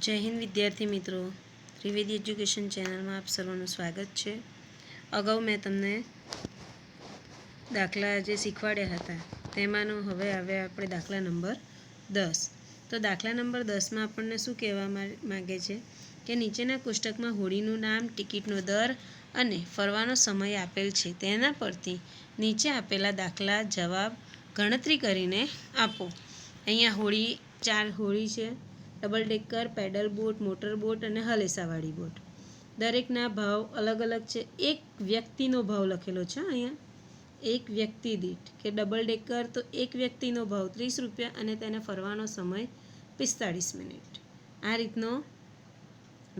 જય હિન્દ વિદ્યાર્થી મિત્રો, ત્રિવેદી એજ્યુકેશન ચેનલમાં આપ સર્વનું સ્વાગત છે. અગાઉ મેં તમને દાખલા જે શીખવાડ્યા હતા તેમાંનો હવે આવ્યા આપણે દાખલા નંબર 10. તો દાખલા નંબર 10માં આપણને શું કહેવા માગે છે કે નીચેના કોષ્ટકમાં હોડીનું નામ, ટિકિટનો દર અને ફરવાનો સમય આપેલ છે. તેના પરથી નીચે આપેલા દાખલા જવાબ ગણતરી કરીને આપો. અહીંયા ચાર હોડી છે: double decker, pedal boat, motor boat અને હલેસાવાળી બોટ. દરેકના ભાવ અલગ અલગ છે. એક વ્યક્તિનો ભાવ લખેલો છે અહીંયા, એક વ્યક્તિ દીઠ. કે ડબલ ડેકર તો એક વ્યક્તિનો ભાવ 30 રૂપિયા અને તેને ફરવાનો સમય 45 મિનિટ. આ રીતનો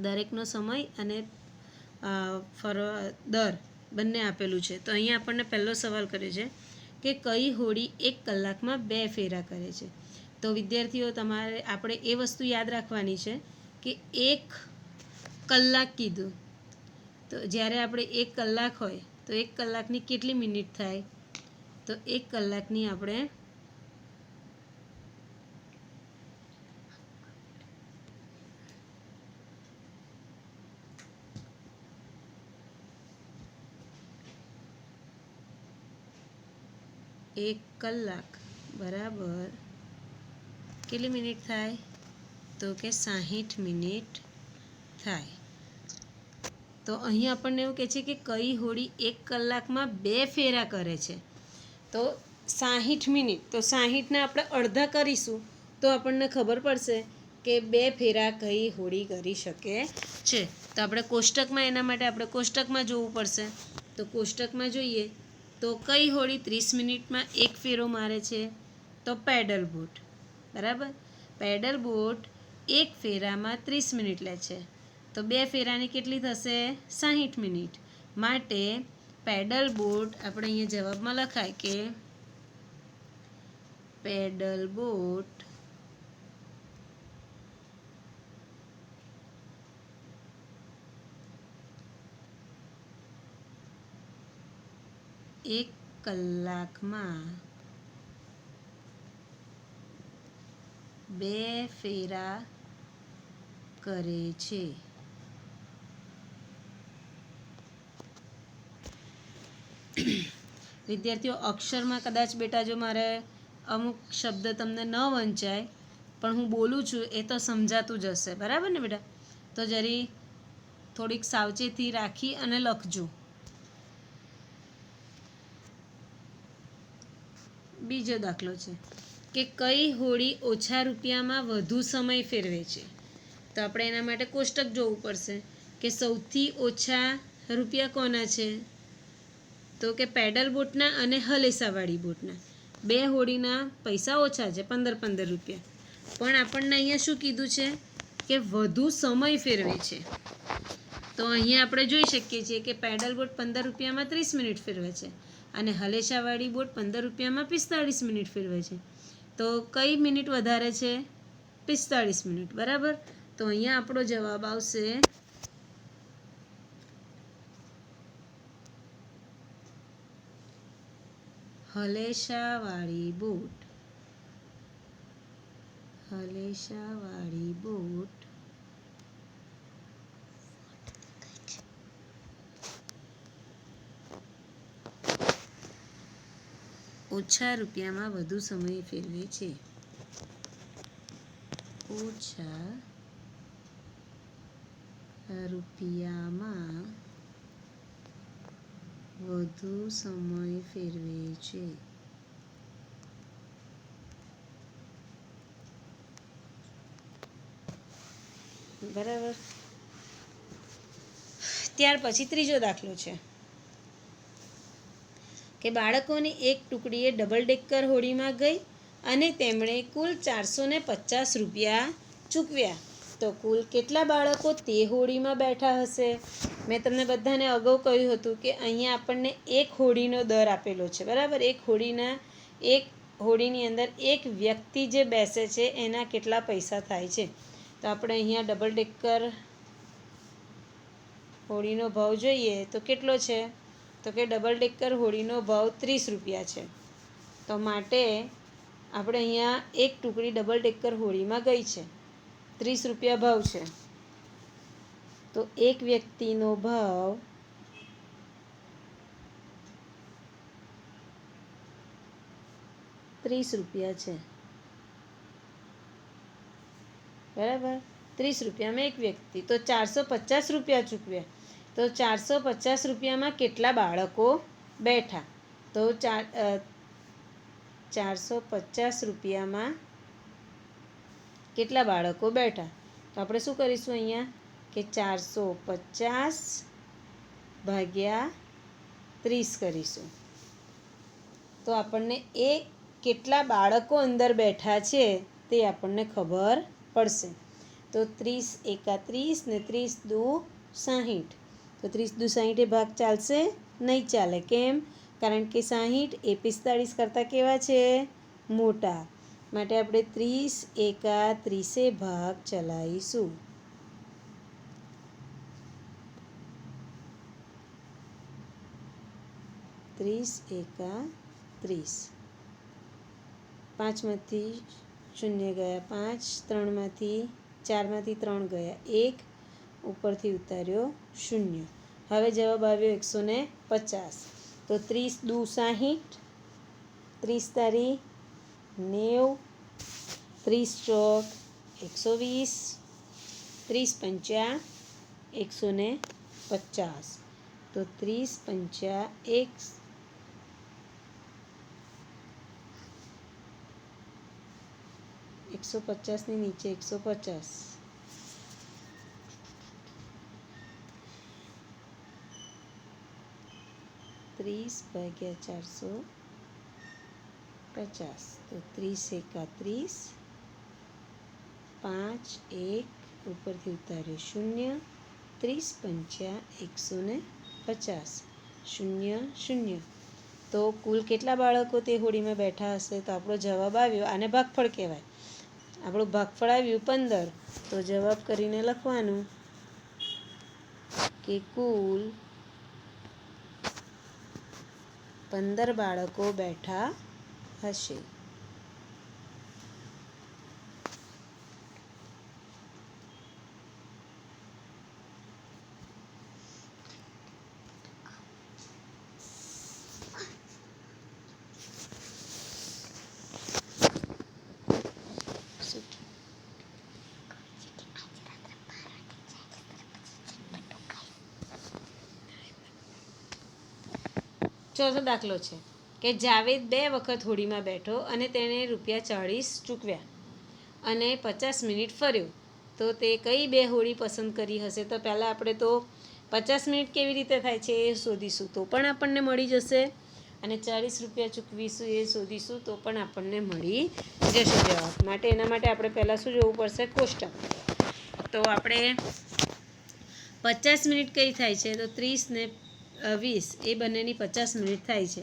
દરેકનો સમય અને દર બંને આપેલું છે. તો અહીંયા આપણને પહેલો સવાલ કર્યો છે કે કઈ હોડી 1 કલાકમાં 2 ફેરા કરે છે. તો વિદ્યાર્થીઓ, તમારે આપણે એ વસ્તુ યાદ રાખવાની છે કે 1 કલાક કીધું તો જ્યારે આપણે 1 કલાક હોય તો 1 કલાકની કેટલી મિનિટ થાય? તો 1 કલાકની આપણે એક કલાક બરાબર કેટલી મિનિટ થાય? તો કે 60 મિનિટ થાય. તો અહીં આપણને એવું કહે છે કે કઈ હોડી 1 કલાકમાં 2 ફેરા કરે છે. તો 60 મિનિટ, તો 60ને આપણે અડધા કરીશું તો આપણને ખબર પડશે કે 2 ફેરા કઈ હોડી કરી શકે છે. તો આપણે કોષ્ટકમાં, એના માટે આપણે કોષ્ટકમાં જોવું પડશે. તો કોષ્ટકમાં જોઈએ તો કઈ હોડી 30 મિનિટમાં 1 ફેરો મારે છે? તો પેડલ બોટ. બરાબર, પેડલ બોટ 1 ફેરામાં 30 મિનિટ લે છે. તો 2 ફેરાની કેટલી થશે? 60 મિનિટ. માટે પેડલ બોટ આપણે અહીંયા જવાબમાં લખાય કે પેડલ બોટ એક કલાકમાં 2 ફેરા કરે છે. વિદ્યાર્થીઓ, અક્ષરમાં કદાચ બેટા જો મારે અમુક શબ્દ તમને ન વંચાય પણ હું બોલું છું એ તો સમજાતું જ હશે. બરાબર ને બેટા? તો જરી થોડીક સાવચેતી રાખી અને લખજો. બીજો દાખલો છે કે કઈ હોડી ઓછા રૂપિયામાં વધુ સમય ફેરવે છે. તો આપણે એના માટે કોષ્ટક જોવું પડશે કે સૌથી ઓછા રૂપિયા કોના છે? તો કે પેડલ બોટના અને હલેસાવાળી બોટના. 2 હોડીના પૈસા ઓછા છે, 15 રૂપિયા. પણ આપણને અહીંયા શું કીધું છે કે વધુ સમય ફેરવે છે. તો અહીંયા આપણે જોઈ શકીએ છીએ કે પેડલ બોટ 15 રૂપિયામાં 30 મિનિટ ફેરવે છે અને હલેસાવાળી બોટ 15 રૂપિયામાં 45 મિનિટ ફેરવે છે. તો કઈ મિનિટ વધારે છે? 45 મિનિટ. બરાબર. તો અહીંયા આપણો જવાબ આવશે હલેસાવાળી બોટ. હલેસાવાળી બોટ ઓછા રૂપિયામાં વધુ સમય ફેરવે છે. ઓછા રૂપિયામાં વધુ સમય ફેરવે છે. બરાબર. ત્યાર પછી ત્રીજો દાખલો છે કે બાળકોની એક ટુકડીએ ડબલ ડેકર હોડીમાં ગઈ અને તેમણે કુલ 450 રૂપિયા ચૂકવ્યા. તો કુલ કેટલા બાળકો તે હોડીમાં બેઠા હશે? મેં તમને બધાને અગાઉ કહ્યું હતું કે અહીંયા આપણને એક હોડીનો દર આપેલો છે. બરાબર. એક હોડીની અંદર એક વ્યક્તિ જે બેસે છે એના કેટલા પૈસા થાય છે. તો આપણે અહીંયા ડબલ ડેકર હોડીનો ભાવ જોઈએ તો કેટલો છે? તો કે ડબલ ડેકર હોડીનો ભાવ 30 રૂપિયા છે. તો માટે આપણે અહીંયા એક ટુકડી ડબલ ડેકર હોડીમાં ગઈ છે. 30 રૂપિયા ભાવ છે, તો એક વ્યક્તિનો ભાવ 30 રૂપિયા છે, બરાબર. 30 રૂપિયામાં એક વ્યક્તિ, તો 450 રૂપિયા ચૂકવ્યા. તો 450 રૂપિયામાં કેટલા બાળકો બેઠા? તો 450 રૂપિયામાં કેટલા બાળકો બેઠા? તો આપણે શું કરીશું અહીંયા કે 450 ભાગ્યા 30 કરીશું. તો આપણને એ કેટલા બાળકો અંદર બેઠા છે તે આપણને ખબર પડશે. તો 30 એકા 30 ને 30 દુ 60. તો 30 દુ 60 એ ભાગ ચાલશે? નહીં ચાલે. કેમ? કારણ કે 60 એ 45 કરતાં કેવા છે? મોટા. માટે આપણે 30 એકા 30 ભાગ ચલાવીશું. 30 એકા 30. 5માંથી 0 ગયા 5, 3માંથી 4માંથી 3 ગયા 1, ઉપરથી ઉતાર્યો 0. હવે જવાબ આવ્યો 150. તો 30 દુ 60, 30 તારી 90, 30 ચોક 120, 30 પંચા 150. તો 30 પંચા 150ની નીચે 150. 30 ભાગ્યા 450. તો 30 એકા 30, 5 1 ઉપરથી ઉતાર્યો 0, 30 પંચા 150, 0 0. તો કુલ કેટલા બાળકો તે હોડીમાં બેઠા હશે? તો આપણો જવાબ આવ્યો. આને ભાગફળ કહેવાય. આપણું ભાગફળ આવ્યું 15. તો જવાબ કરીને લખવાનું કે કુલ 15 બાળકો બેઠા હશે. ચોથો દાખલો છે કે જાવેદ 2 વખત હોડીમાં બેઠો અને તેણે ₹40 ચૂકવ્યા અને 50 મિનિટ ફર્યો. તો તે કઈ 2 હોડી પસંદ કરી હશે? તો પહેલાં આપણે તો 50 મિનિટ કેવી રીતે થાય છે એ શોધીશું, તો પણ આપણને મળી જશે. અને ₹40 ચૂકવીશું એ શોધીશું, તો પણ આપણને મળી જશે જવાબ. માટે એના માટે આપણે પહેલાં શું જોવું પડશે? કોષ્ટક. તો આપણે 50 મિનિટ કઈ થાય છે? તો 30 ને 20 એ બંનેની 50 મિનિટ થાય છે.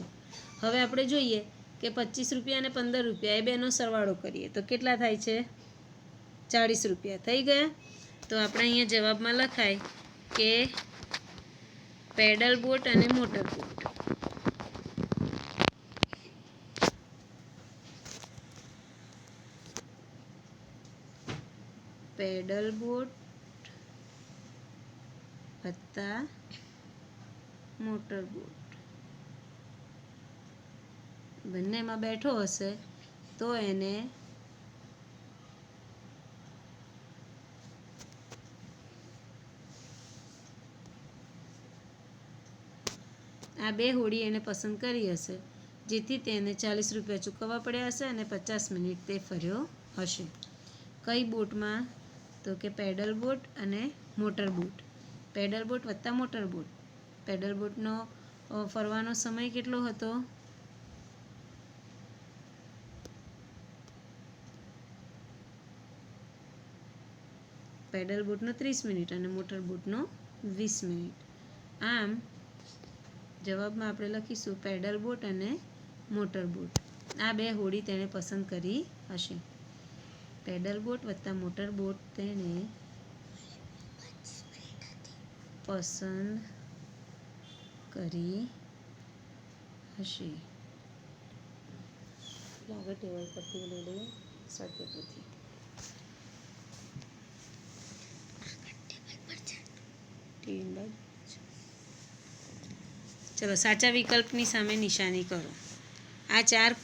હવે આપણે જોઈએ કે ₹25 અને ₹15 એ બેનો સરવાળો કરીએ તો કેટલા થાય છે? ₹40 થઈ ગયા. તો આપણે અહીંયા જવાબમાં લખાય કે પેડલ બોટ અને મોટર બોટ. પેડલ બોટ વત્તા મોટર બોટ બંનેમાં બેઠો હશે તો એને આ 2 હોડી એને પસંદ કરી હશે, જેથી તેને ₹40 ચૂકવવા પડ્યા હશે અને 50 મિનિટ તે ફર્યો હશે. કઈ બોટમાં? તો કે પેડલ બોટ અને મોટર બોટ. પેડલ બોટ વત્તા મોટર બોટ. પેડલ બોટનો ફરવાનો સમય કેટલો હતો? પેડલ બોટનો 30 મિનિટ અને મોટર બોટનો 20 મિનિટ. આમ જવાબમાં આપણે લખીશું પેડલ બોટ અને મોટર બોટ. આ 2 હોડી તેણે પસંદ કરી હશે. પેડલ બોટ વત્તા મોટર બોટ તેણે પસંદ કરી હશે. આગળ ટેબલ પરથી લઈ લઈએ સ્વાધ્યાય પોથી. ચલો સાચા વિકલ્પની સામે નિશાની કરો. આ 4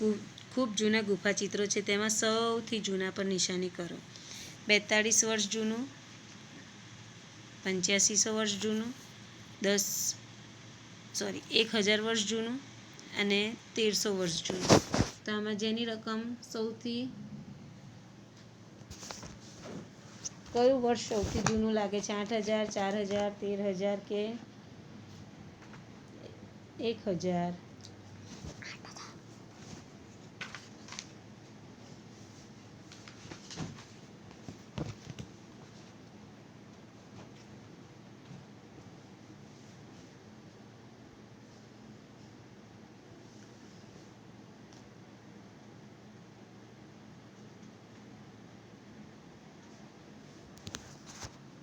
ખૂબ જૂના ગુફા ચિત્રો છે, તેમાં સૌથી જૂના પર નિશાની કરો. 42 વર્ષ જૂનું, 8500 વર્ષ જૂનું, 1000 વર્ષ જૂનું અને 1300 વર્ષ જૂનું. તો આમાં જેની રકમ સૌથી કયું વર્ષ સૌથી જૂનું લાગે છે? 8000, 4000, 13000 કે 1000?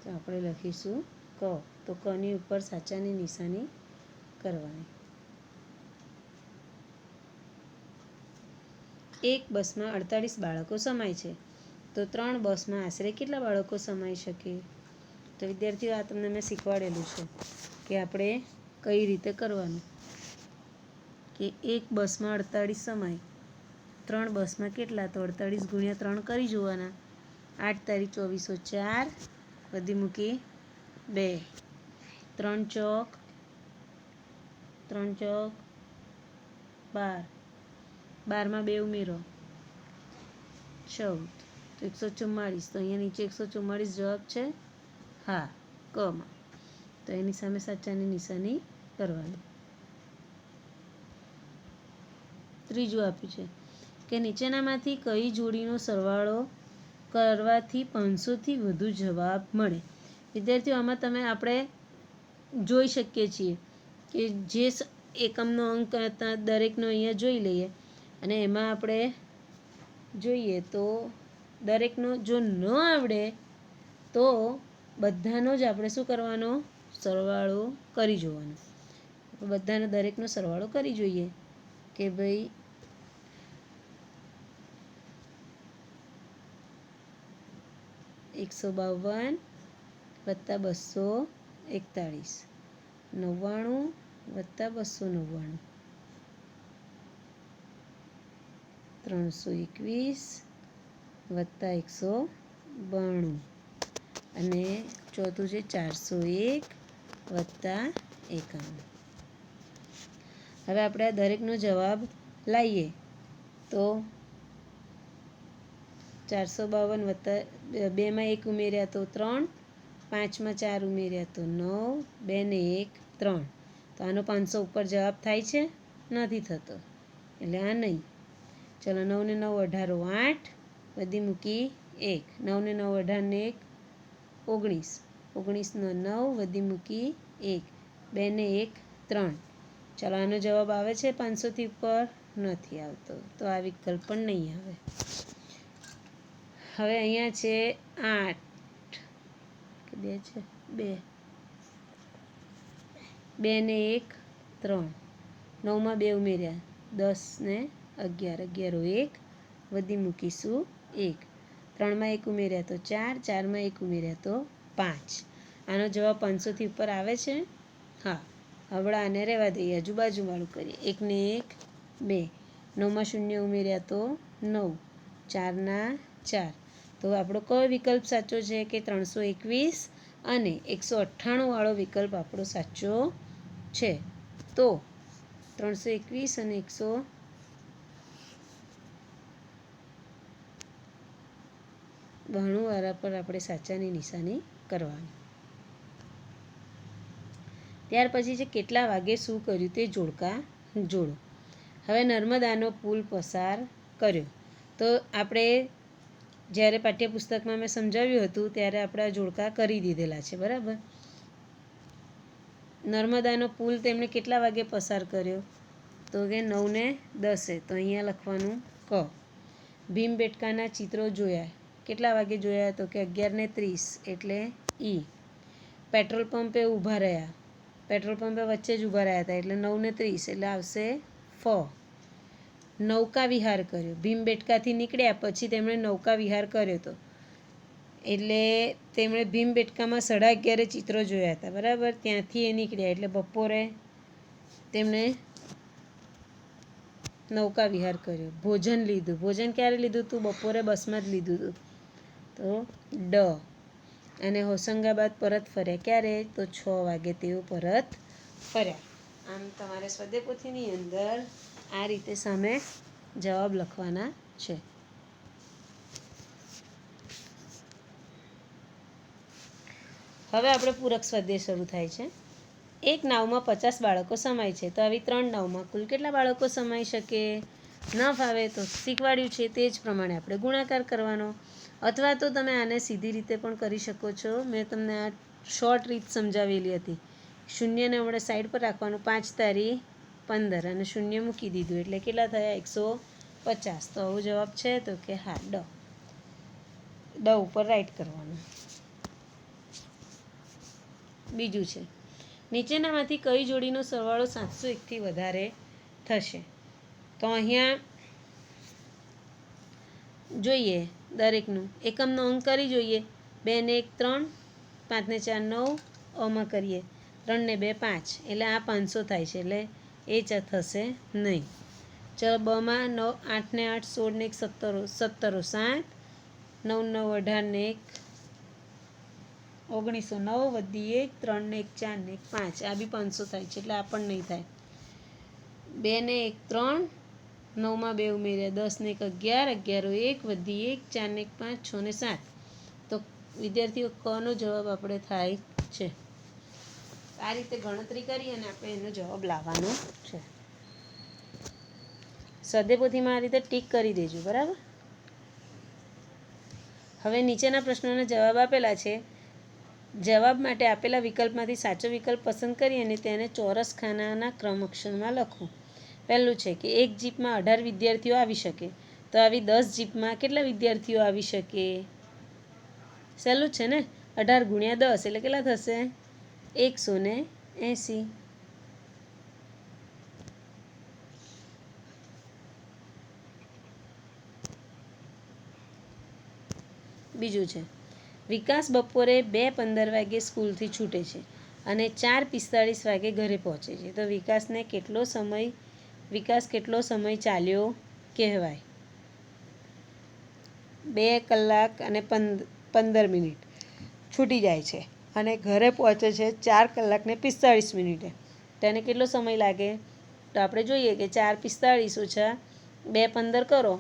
તો આપણે લખીશું ક. તો કની ઉપર સાચાની નિશાની કરવાની. એક બસમાં 48 બાળકો સમાય છે, તો 3 બસમાં આશરે કેટલા બાળકો સમાઈ શકે? તો વિદ્યાર્થીઓ, આ તમને મેં શીખવાડેલું છે કે આપણે કઈ રીતે કરવાનું. કે એક બસમાં 48 સમાય, 3 બસમાં કેટલા? તો 48 ગુણ્યા 3 કરી જોવાના. 8 તારીખ 2404 વધી મૂકી 2, 3 ચોક 12, 12માં 2 ઉમેરો 14, તો 144. તો અહીંયા નીચે 144 જવાબ છે હા કમાં. તો એની સામે સાચાની નિશાની કરવાની. ત્રીજું આપ્યું છે કે નીચેનામાંથી કઈ જોડીનો સરવાળો કરવાથી 500થી વધુ જવાબ મળે? વિદ્યાર્થીઓ, આમાં આપણે જોઈ શકીએ છીએ કે જે એકમનો અંક હતા દરેકનો અહીંયા જોઈ લઈએ અને એમાં આપણે જોઈએ તો દરેકનો જો ન આવડે તો બધાનો જ આપણે શું કરવાનો? સરવાળો કરી જોવાનો. બધાનો દરેકનો સરવાળો કરી જોઈએ કે ભાઈ 152 વત્તા 241, 99 વત્તા 299, 321 વત્તા 192 અને ચોથું છે 401 વત્તા 51. હવે આપણે આ દરેકનો જવાબ લાવીએ તો 452 વત્તા 2માં 1 ઉમેર્યા તો 3, 5માં 4 ઉમેર્યા તો 9, 2 ને 1 3. તો આનો 500 ઉપર જવાબ થાય છે? નથી થતો, એટલે આ નહીં. ચલો 9 ને 9 18 8 વધી મૂકી 1, 9 ને 9 18 ને 1 19, 19 નો 9 વધી મૂકી 1, 2 ને 1 3. ચાલો આનો જવાબ આવે છે 500થી ઉપર? નથી આવતો, તો આ વિકલ્પ પણ નહીં આવે. હવે અહીંયા છે 8 કે 2 છે 2, 2 ને 1 3, 9માં 2 ઉમેર્યા 10 ને 11, 11 1 વધી મૂકીશું 1, 3માં 1 ઉમેર્યા તો 4, 4માં 1 ઉમેર્યા તો 5. આનો જવાબ 500થી ઉપર આવે છે? હા. હવડા આને રહેવા દઈએ, આજુબાજુવાળું કરીએ. 1 ને 1 2, 9માં 0 ઉમેર્યા તો 9, 4ના 4. તો આપણો કયો વિકલ્પ સાચો છે? કે 321 અને 198 વાળો વિકલ્પ આપણો સાચો છે. તો 321 અને 192 વાળા પર આપણે સાચાની નિશાની કરવાની. ત્યાર પછી છે કેટલા વાગે શું કર્યું તે જોડકા જોડો. હવે નર્મદાનો પુલ પસાર કર્યો. તો આપણે જ્યારે પાઠ્યપુસ્તકમાં મેં સમજાવ્યું હતું ત્યારે આપણે આ જોડકા કરી દીધેલા છે, બરાબર. નર્મદાનો પુલ તેમણે કેટલા વાગે પસાર કર્યો? તો કે 9 ને 10. તો અહીંયા લખવાનું ક. ભીમબેટકાના ચિત્રો જોયા, કેટલા વાગે જોયા? તો કે 11 ને 30 એટલે ઈ. પેટ્રોલ પંપે ઊભા રહ્યા, પેટ્રોલ પંપે વચ્ચે જ ઊભા રહ્યા હતા એટલે 9 ને 30 એટલે આવશે ફ. નૌકા વિહાર કર્યો, ભીમબેટકાથી નીકળ્યા પછી તેમણે નૌકા વિહાર કર્યો હતો એટલે તેમણે ભીમબેટકામાં 11:30 ચિત્રો જોયા હતા, બરાબર. ત્યાંથી એ નીકળ્યા એટલે બપોરે તેમણે નૌકા વિહાર કર્યો. ભોજન લીધું. ભોજન ક્યારે લીધું હતું? બપોરે બસમાં જ લીધું હતું. તો ડ. અને હોશંગાબાદ પરત ફર્યા ક્યારે? તો 6 વાગે તેઓ પરત ફર્યા. આમ તમારે સ્વદેપોથીની અંદર આ રીતે સામે જવાબ લખવાના છે. હવે આપણે પૂરક સ્વાધ્યાય શરૂ થાય છે. એક નાવમાં 50 બાળકો સમાય છે, તો આવી 3 નાવમાં કુલ કેટલા બાળકો સમાઈ શકે? ન ફાવે તો શીખવાડ્યું છે તે જ પ્રમાણે આપણે ગુણાકાર કરવાનો, અથવા તો તમે આને સીધી રીતે પણ કરી શકો છો. મેં તમને આ શોર્ટ રીત સમજાવેલી હતી. શૂન્યને આપણે સાઈડ પર રાખવાનું, 5 તારી 15 અને શૂન્ય મૂકી દીધું એટલે કેટલા થયા? 150. તો આવો જવાબ છે? તો કે હા, ડ. ડ ઉપર રાઈટ કરવાનું. બીજું છે, નીચેનામાંથી કઈ જોડીનો સરવાળો 701થી વધારે થશે? તો અહીંયા જોઈએ દરેકનું એકમનો અંક કરી જોઈએ. 2 ને 1 3, 5 ને 4 9, અમાં કરીએ 3 ને 2 5, એટલે આ 500 થાય છે, એટલે એ જ થશે નહીં. ચલો બમાં 9 8 ને 8 16 ને 1 17 17 7, 9 9 18 ને 1 1909 વધી 1 3 ને 1 4 ને 1 5, આ બી 500 થાય છે, એટલે આ પણ નહીં થાય. 2 ને 1 3, 9માં 2 ઉમેર્યા 10 ને 1 11, 11 1 વધી 1 4 ને 1 5 6 ને 7. તો વિદ્યાર્થીઓ કનો જવાબ આપણે થાય છે. આ રીતે ગણતરી કરી અને આપણે એનો જવાબ લાવવાનો છે. સ્વાધ્યાયપોથીમાં આ રીતે ટીક કરી દેજો, બરાબર. હવે નીચેના પ્રશ્નોના જવાબ આપેલા છે. જવાબ માટે આપેલા વિકલ્પમાંથી સાચો વિકલ્પ પસંદ કરી અને તેને ચોરસ ખાનાના ક્રમક્ષરમાં લખવું. પહેલું છે કે એક જીપમાં 18 વિદ્યાર્થીઓ આવી શકે, તો આવી 10 જીપમાં કેટલા વિદ્યાર્થીઓ આવી શકે? સહેલું છે ને, 18 ગુણ્યા 10 એટલે કેટલા થશે? 180. બીજું છે, વિકાસ બપોરે 2:15 વાગે સ્કૂલથી છૂટે છે અને 4:45 વાગે ઘરે પહોંચે છે, તો વિકાસ કેટલો સમય ચાલ્યો કહેવાય? 2 કલાક અને 15 મિનિટ છૂટી જાય છે અને ઘરે પહોંચે છે 4 કલાક ને 45 મિનિટે. તેને કેટલો સમય લાગે? તો આપણે જોઈએ કે 4:45 ઓછા 2:15 કરો.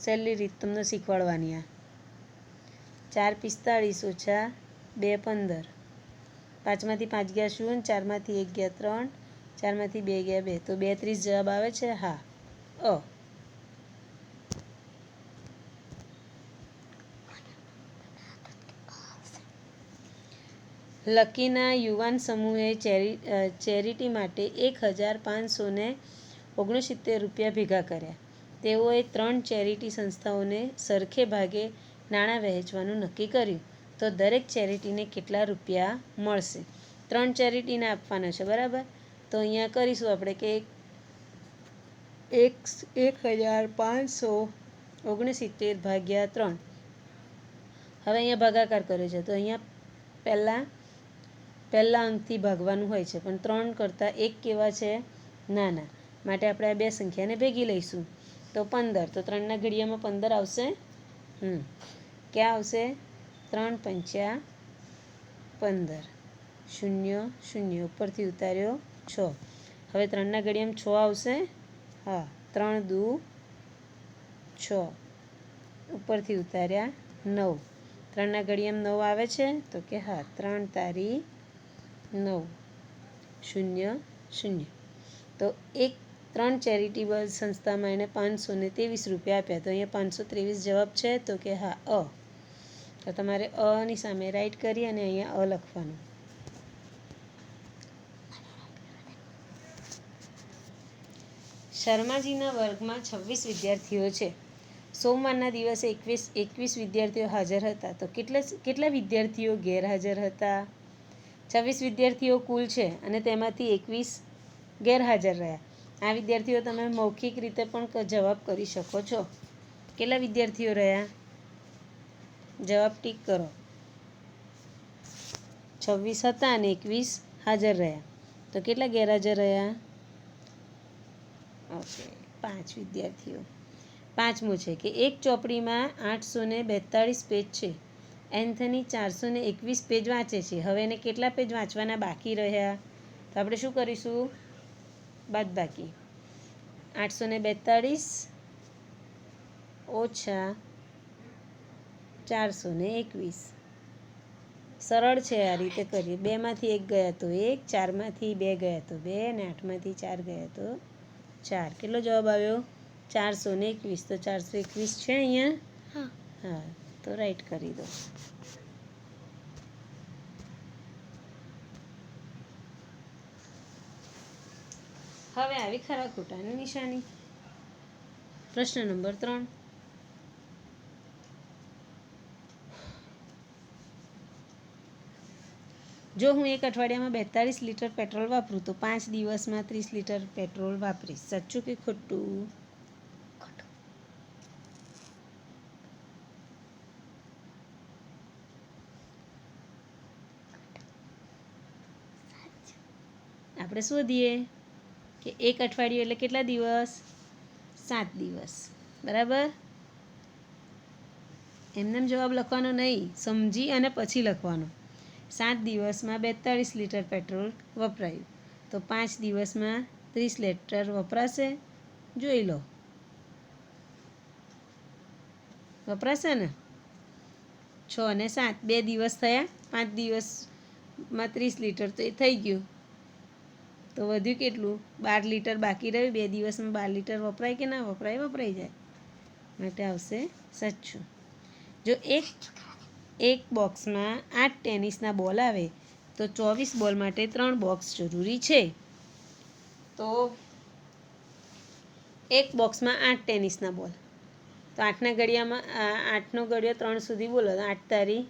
સહેલી રીત તમને શીખવાડવાની. આ 4:45 ઓછા 2:15, 5માંથી 5 ગયા 0, 4માંથી 1 ગયા 3, 4માંથી 2 ગયા 2, તો 2:30 જવાબ આવે છે. હા, અ. લકીના યુવાન સમૂહે ચેરિટી માટે 1569 રૂપિયા ભેગા કર્યા. તેઓએ 3 ચેરિટી સંસ્થાઓને સરખે ભાગે નાણાં વહેંચવાનું નક્કી કર્યું, તો દરેક ચેરિટીને કેટલા રૂપિયા મળશે? 3 ચેરિટીને આપવાના છે, બરાબર. તો અહીંયા કરીશું આપણે કે 1569 ભાગ્યા 3. હવે અહીંયા ભાગાકાર કર્યો છે, તો અહીંયા પહેલા અંકથી ભાગવાનું હોય છે, પણ 3 કરતાં 1 કેવા છે? નાના. માટે આપણે આ બે સંખ્યાને ભેગી લઈશું, તો 15. તો 3ના ઘડિયામાં 15 આવશે. ક્યાં આવશે? 3 પંચ્યા 15, 0 0 ઉપરથી ઉતાર્યો 6. હવે 3ના ઘડિયામાં 6 આવશે. હા, 3 દુ 6, ઉપરથી ઉતાર્યા 9. 3ના ઘડિયામાં 9 આવે છે, તો કે હા, 3 તારી 9, 0 0. તો 3 ચેરિટેબલ સંસ્થામાં એને 523 રૂપિયા આપ્યા, તો અહીંયા 523 જવાબ છે, તો કે હા, અ. તો તમારે અની સામે રાઈટ કરી અને અહીંયા અ લખવાનું. શર્માજીના વર્ગમાં 26 વિદ્યાર્થીઓ છે. સોમવારના દિવસે 21 વિદ્યાર્થીઓ હાજર હતા, તો કેટલા વિદ્યાર્થીઓ ગેરહાજર હતા? 26 વિદ્યાર્થીઓ કુલ છે અને તેમાંથી 21 ગેરહાજર રહ્યા. આ વિદ્યાર્થીઓ તમે મૌખિક રીતે પણ જવાબ કરી શકો છો. કેટલા વિદ્યાર્થીઓ રહ્યા? જવાબ ટીક કરો. 26 હતા અને 21 હાજર રહ્યા, તો કેટલા ગેરહાજર રહ્યા? ઓકે, 5 વિદ્યાર્થીઓ. પાંચમું છે કે એક ચોપડીમાં 842 પેજ છે. એન્થની 421 પેજ વાંચે છે. હવે એને કેટલા પેજ વાંચવાના બાકી રહ્યા? તો આપણે શું કરીશું? બાદબાકી. 842 ઓછા 421. સરળ છે, આ રીતે કરીએ. 2માંથી 1 ગયા તો 1, 4માંથી 2 ગયા તો 2 અને 8માંથી 4 ગયા તો 4. કેટલો જવાબ આવ્યો? 421. તો 421 છે અહીંયા? હા, તો રાઈટ કરી દો. હવે આવી ખરા ખોટાની નિશાની. પ્રશ્ન નંબર 3. જો હું એક અઠવાડિયામાં 42 લીટર પેટ્રોલ વાપરું તો 5 દિવસમાં 30 લીટર પેટ્રોલ વાપરીશ. સાચું કે ખોટું? આપણે શોધીએ કે એક અઠવાડિયું એટલે કેટલા દિવસ? 7 દિવસ. બરાબર? એમને જવાબ લખવાનો નહીં, સમજી અને પછી લખવાનો. 7 દિવસમાં 42 લીટર પેટ્રોલ વપરાયું, તો 5 દિવસમાં 30 લીટર વપરાશે? જોઈ લો. વપરાશે ને? 6 અને 7 2 દિવસ થયા. 5 દિવસમાં 30 લીટર તો એ થઈ ગયું. તો વધ્યું કેટલું? 12 લીટર બાકી રહ્યું. 2 દિવસમાં 12 લીટર વપરાય કે ના વપરાય? વપરાઈ જાય. માટે આવશે સાચું. જો એક બોક્સમાં 8 ટેનિસના બોલ આવે તો 24 બોલ માટે 3 બોક્સ જરૂરી છે. તો એક બોક્સમાં 8 ટેનિસના બોલ, તો 8ના ઘડિયામાં 8નો ઘડિયો 3 સુધી બોલો, 8 તારી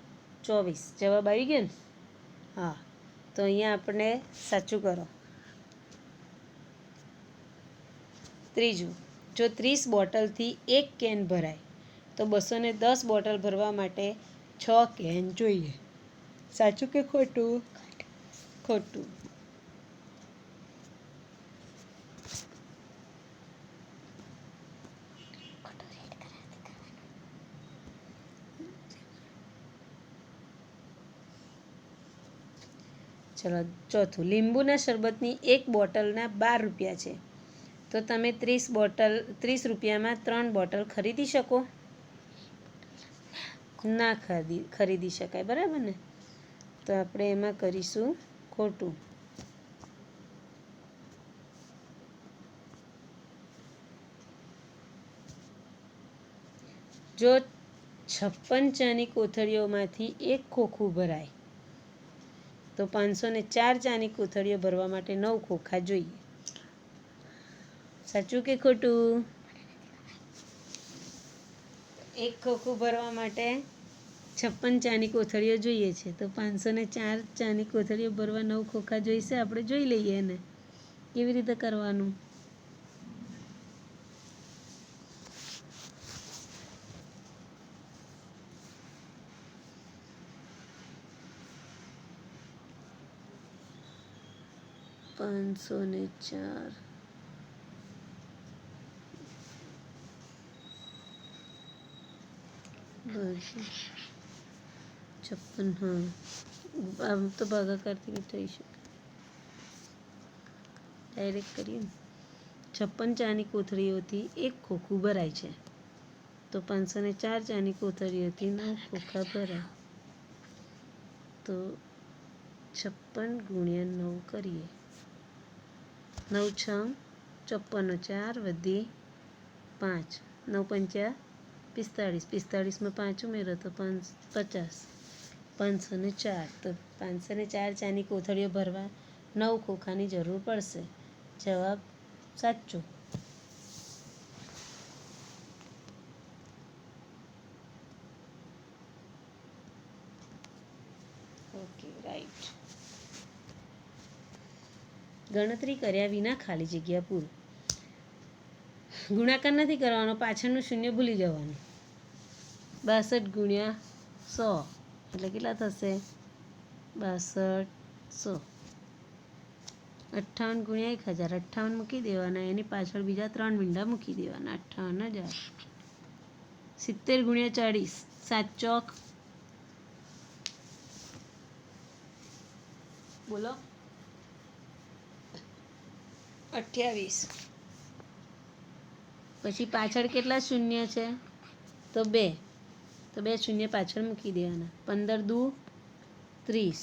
24. જવાબ આવી ગયો ને? હા, તો અહીંયા આપણે સાચું કરો. ત્રીજું, જો 30 બોટલથી 1 કેન ભરાય તો 210 બોટલ ભરવા માટે 6 કેન જોઈએ. સાચું કે ખોટું? ખોટું. ચલો ચોથું, લીંબુના શરબતની 1 બોટલના 12 રૂપિયા છે, તો તમે 30 રૂપિયામાં 3 બોટલ ખરીદી શકો? ના ખરીદી શકાય. બરાબર ને? તો આપણે એમાં કરીશું ખોટું. જો 56 ચાની કોથળીઓમાંથી 1 ખોખું ભરાય તો 504 ચાની કોથળીઓ ભરવા માટે 9 ખોખા જોઈએ. સાચું કે ખોટું? 1 ખોખું ભરવા માટે 56 ચાની કોથળીઓ જોઈએ છે, તો 504 ચાની કોથળીઓ ભરવા 9 ખોખા જોઈશે. આપણે જોઈ લઈએ એને કેવી રીતે કરવાનું. પાંચસો ને 4 56. હા, આમ તો ભાગાકારથી બી થઈ શકે. ડાયરેક્ટ કરીએ ને. 56 ચાની કોથળીઓથી 1 ખોખું ભરાય છે, તો 504 ચાની કોથળીઓથી 9 ખોખા ભરાય. તો 56 ગુણ્યા 9 કરીએ. 9 6 54, 4 વધી 5, 9 પંચા 45, 45માં 5 ઉમેરો તો 50. 504, તો 504 ચાની કોથળીઓ ભરવા 9 ખોખાની જરૂર પડશે. જવાબ સાચો. Okay, right. ગણતરી કર્યા વિના ખાલી જગ્યા પૂરો. ગુણાકાર નથી કરવાનો, પાછળનું શૂન્ય ભૂલી જવાનું. 62 ગુણ્યા 100 એટલે કેટલા થશે 6200. 58 ગુણ્યા 1000, 58 મૂકી દેવાના, એની પાછળ બીજા 3 મીંડા મૂકી દેવાના, 58000. 70 ગુણ્યા 40, 7 ચોક બોલો 28. પછી પાછળ કેટલા શૂન્ય છે તો 2, તો 2 શૂન્ય પાછળ મૂકી દેવાના. 15 દુ 30,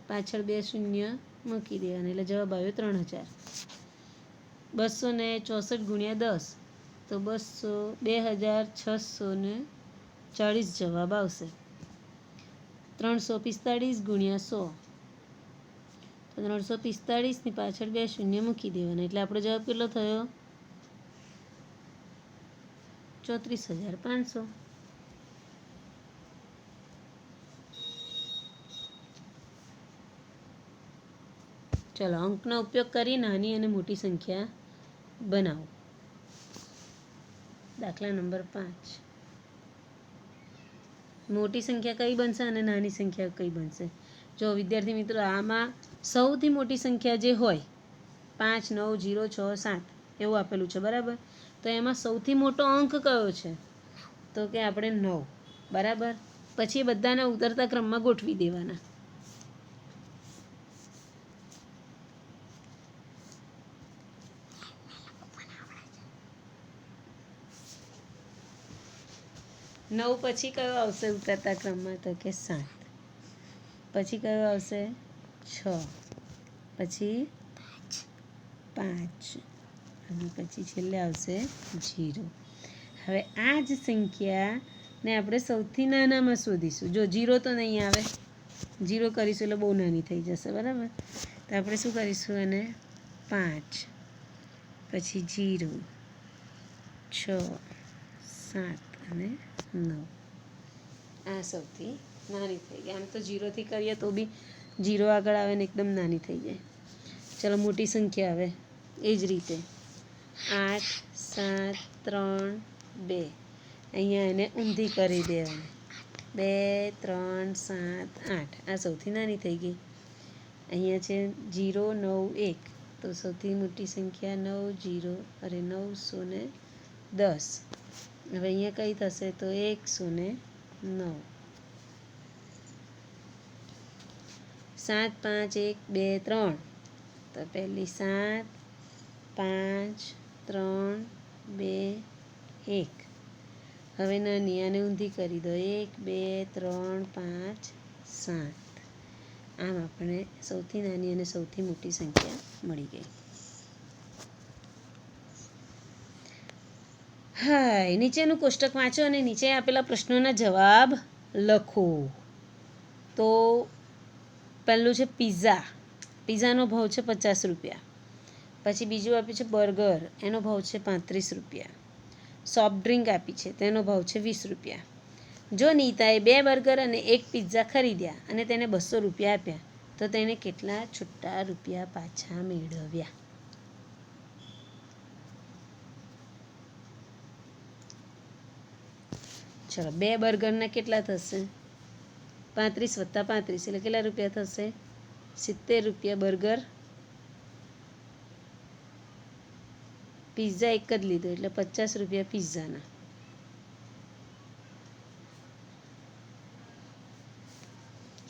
પાછળ 2 શૂન્ય મૂકી દેવાના, એટલે જવાબ આવ્યો 3000. 264 ગુણ્યા 10 તો 2640 જવાબ આવશે. 345 ગુણ્યા 100 તો 345 ની પાછળ 2 શૂન્ય મૂકી દેવાના, એટલે આપણો જવાબ કેટલો થયો 34500. ચલો અંકનો ઉપયોગ કરી નાની અને મોટી સંખ્યા બનાવો. દાખલા નંબર 5. મોટી સંખ્યા કઈ બનશે અને નાની સંખ્યા કઈ બનશે? જો વિદ્યાર્થી મિત્રો, આમાં સૌથી મોટી સંખ્યા જે હોય 5 9 0 6 7 એવું આપેલું છે, બરાબર? તો એમાં સૌથી મોટો અંક કયો છે? તો કે આપણે 9, બરાબર? પછી બધાને ઉતરતા ક્રમમાં ગોઠવી દેવાના. નવ પછી કયો આવશે ઉતરતા ક્રમમાં? તો કે 7. પછી કયો આવશે 6, પછી 5 અને પછી છેલ્લે આવશે 0. હવે આ જ સંખ્યાને આપણે સૌથી નાનામાં શોધીશું. જો 0 તો નહીં આવે, 0 કરીશું એટલે બહુ નાની થઈ જશે, બરાબર? તો આપણે શું કરીશું? એને 5 પછી 0 6 7 અને 9. આ સૌથી નાની થઈ ગઈ. આમ તો 0થી કરીએ તો બી 0 આગળ આવે ને એકદમ નાની થઈ જાય. ચલો મોટી સંખ્યા આવે એ જ રીતે 8 7 3 2. અહીંયા એને ઊંધી કરી દેવાની. 2 3 7 8. આ સૌથી નાની થઈ ગઈ. અહીંયા છે 0 9 1, તો સૌથી મોટી સંખ્યા 9 910. હવે અહીંયા કઈ થશે? તો 109. 7 5 1 2 3, તો પહેલી 7 5 3 2 1. હવે નાની આને ઊંધી કરી દો. 1 2 3 5 7. આમ આપણે સૌથી નાની અને સૌથી મોટી સંખ્યા મળી ગઈ. હા, નીચેનું કોષ્ટક વાંચો અને નીચે આપેલા પ્રશ્નોના જવાબ લખો. તો પહેલું છે પિઝા. પિઝાનો ભાવ છે 50 રૂપિયા. પછી બીજું આપ્યું છે બર્ગર, એનો ભાવ છે 35 રૂપિયા. સોફ્ટ ડ્રિંક આપી છે, તેનો ભાવ છે 20 રૂપિયા. જો નીતાએ 2 બર્ગર અને 1 પિઝા ખરીદ્યા અને તેને 200 રૂપિયા આપ્યા, તો તેને કેટલા છૂટા રૂપિયા પાછા મેળવ્યા? ચલો, 2 બર્ગરના કેટલા થશે? 35 + 35 એટલે કેટલા રૂપિયા થશે? 70 રૂપિયા બર્ગર. પિઝા એક જ લીધો એટલે 50 રૂપિયા પિઝાના.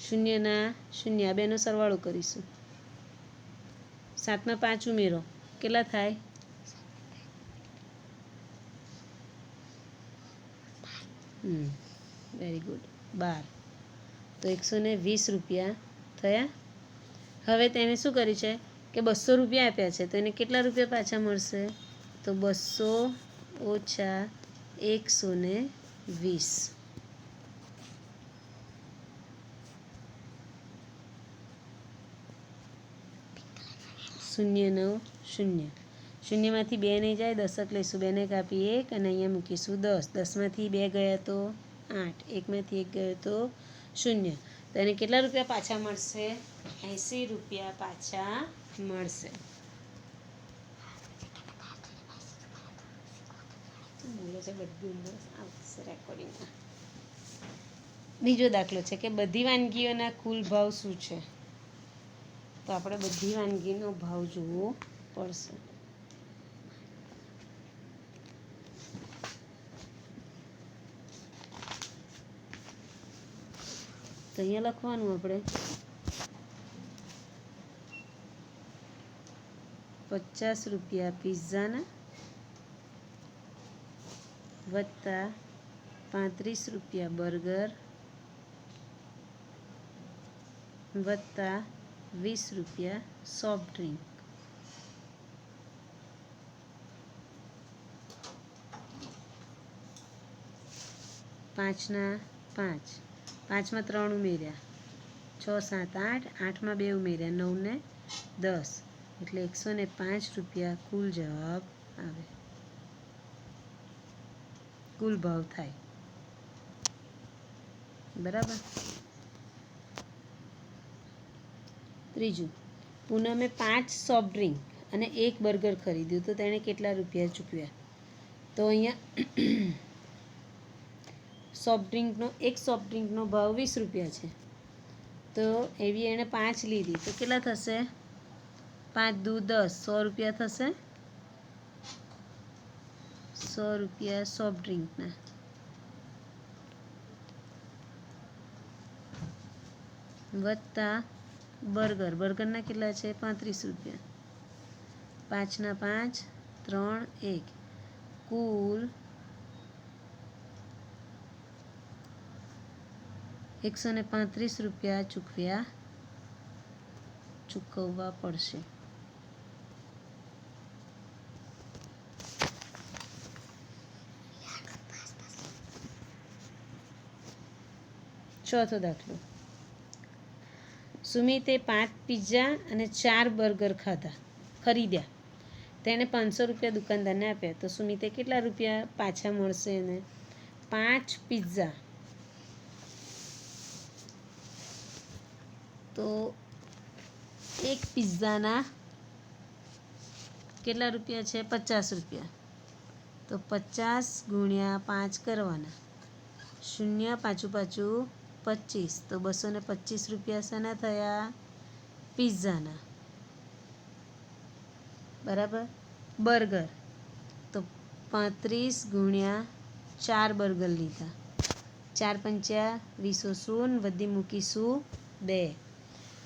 શૂન્યના શૂન્ય, આ બેનો સરવાળો કરીશું. 7માં 5 ઉમેરો, કેટલા થાય? Very good, 12. તો 120 રૂપિયા થયા. હવે તેને શું કર્યું છે કે 200 રૂપિયા આપ્યા છે, તો એને કેટલા રૂપિયા પાછા મળશે? તો 200 ઓછા 120. 0 9 0. શૂન્યમાંથી 2 નહીં જાય, 10 લઈશું, 2 ને કાપી 1 અને અહીંયા મૂકીશું 10. 10માંથી 2 ગયા તો 8, 1માંથી 1 ગયો તો 0. તો એને કેટલા રૂપિયા પાછા મળશે? 80 રૂપિયા પાછા મળશે. બોલે છે બધું આવશે રેકોર્ડિંગમાં. બીજો દાખલો છે કે બધી વાનગીઓના કુલ ભાવ શું છે? તો આપણે બધી વાનગીનો ભાવ જોવો પડશે. તો અહીંયા લખવાનું આપણે 50 રૂપિયા પિઝાના વત્તા 35 રૂપિયા બર્ગર વત્તા 20 રૂપિયા સોફ્ટ ડ્રિંક. પાંચના 5, 5માં 3 ઉમેર્યા, 6, 7, 8, 8માં 2 ઉમેર્યા, 9 ને 10, એટલે 105 રૂપિયા કુલ જવાબ આવે, કુલ ભાવ થાય. બરાબર. ત્રીજું, પૂનમે 5 સોફ્ટ ડ્રિંક અને 1 બર્ગર ખરીદ્યું તો તેણે કેટલા રૂપિયા ચૂકવ્યા? તો અહીંયા એક સોફ્ટ ડ્રિંકનો ભાવ 20 રૂપિયા છે, તો એવી એણે 5 લીધી તો કેટલા થશે? 5 દુ 10, 100 રૂપિયા થશે. 100 રૂપિયા સોફ્ટ ડ્રિંકના વત્તા બર્ગરના કેટલા છે? 35 રૂપિયા. 5ના 5, 3, 1, કુલ 135 રૂપિયા ચૂકવવા પડશે. ચોથો દાખલો, સુમિતે 5 પિઝા અને 4 બર્ગર ખરીદ્યા. તેણે 500 રૂપિયા દુકાનદારને આપ્યા તો સુમિતે કેટલા રૂપિયા પાછા મળશે એને? 5 પિઝા તો એક પિઝાના કેટલા રૂપિયા છે? 50 રૂપિયા. તો 50 ગુણ્યા 5 કરવાના, 0 પાછું 25, તો 225 રૂપિયા શાના થયા? પિઝાના. બરાબર. બર્ગર તો 35 ગુણ્યા 4 બર્ગર લીધા, 4 પંચા 20, શૂન વધી મૂકીશું 2,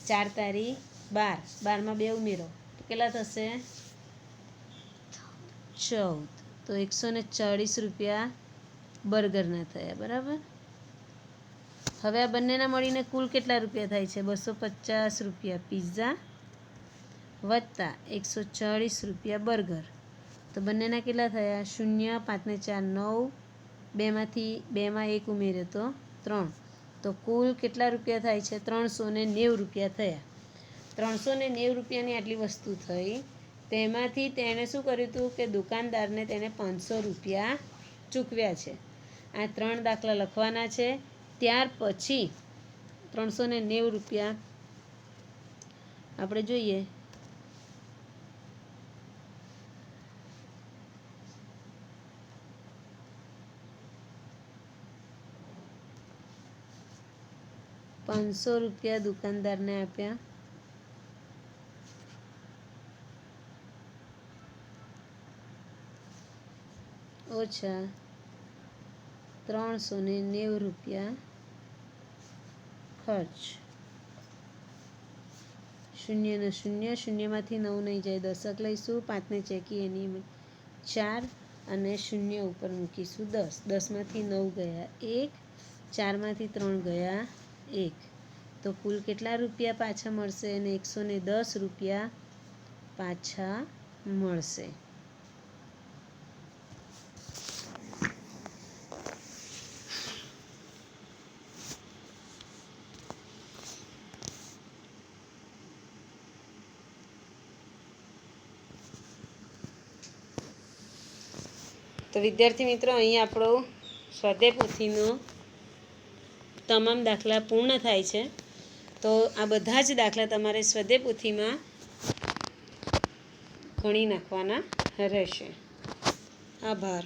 4 તારી 12, 12માં 2 ઉમેરો તો કેટલા થશે? 14, તો 140 રૂપિયા બર્ગરના થયા. બરાબર. હવે આ બંનેના મળીને કુલ કેટલા રૂપિયા થાય છે? 250 રૂપિયા પિઝા વત્તા 140 રૂપિયા બર્ગર. તો બંનેના કેટલા થયા? 0, 5 ને 4, 9, 2માં 1 ઉમેર્યો તો 3, તો કુલ કેટલા રૂપિયા થાય છે? 390 રૂપિયા થયા. 390 રૂપિયાની આટલી વસ્તુ થઈ, તેમાંથી તેણે શું કર્યું હતું કે દુકાનદારને તેણે 500 રૂપિયા ચૂકવ્યા છે. આ 3 દાખલા લખવાના છે. ત્યાર પછી 390 રૂપિયા આપણે જોઈએ. ₹500 દુકાનદારને આપ્યા, ઓછા 390 રૂપિયા ખર્ચ. 0 ને 0, 0માંથી 9 નહીં જાય, 10 લઈશું, 5ને ચેકી એની 4 અને 0 ઉપર મૂકીશું 10, 10માંથી 9 ગયા 1, 4માંથી 3 ગયા 1, તો કુલ કેટલા રૂપિયા પાછા મળશે? અને 110 રૂપિયા પાછા મળશે. તો વિદ્યાર્થી મિત્રો, અહીં આપણો સ્વાધ્યાય પોથીનો તમામ દાખલા પૂર્ણ થાય છે. તો આ બધા જ દાખલા તમારે સ્વાધ્યાય પોથીમાં ગણી નાખવાના રહેશે. આભાર.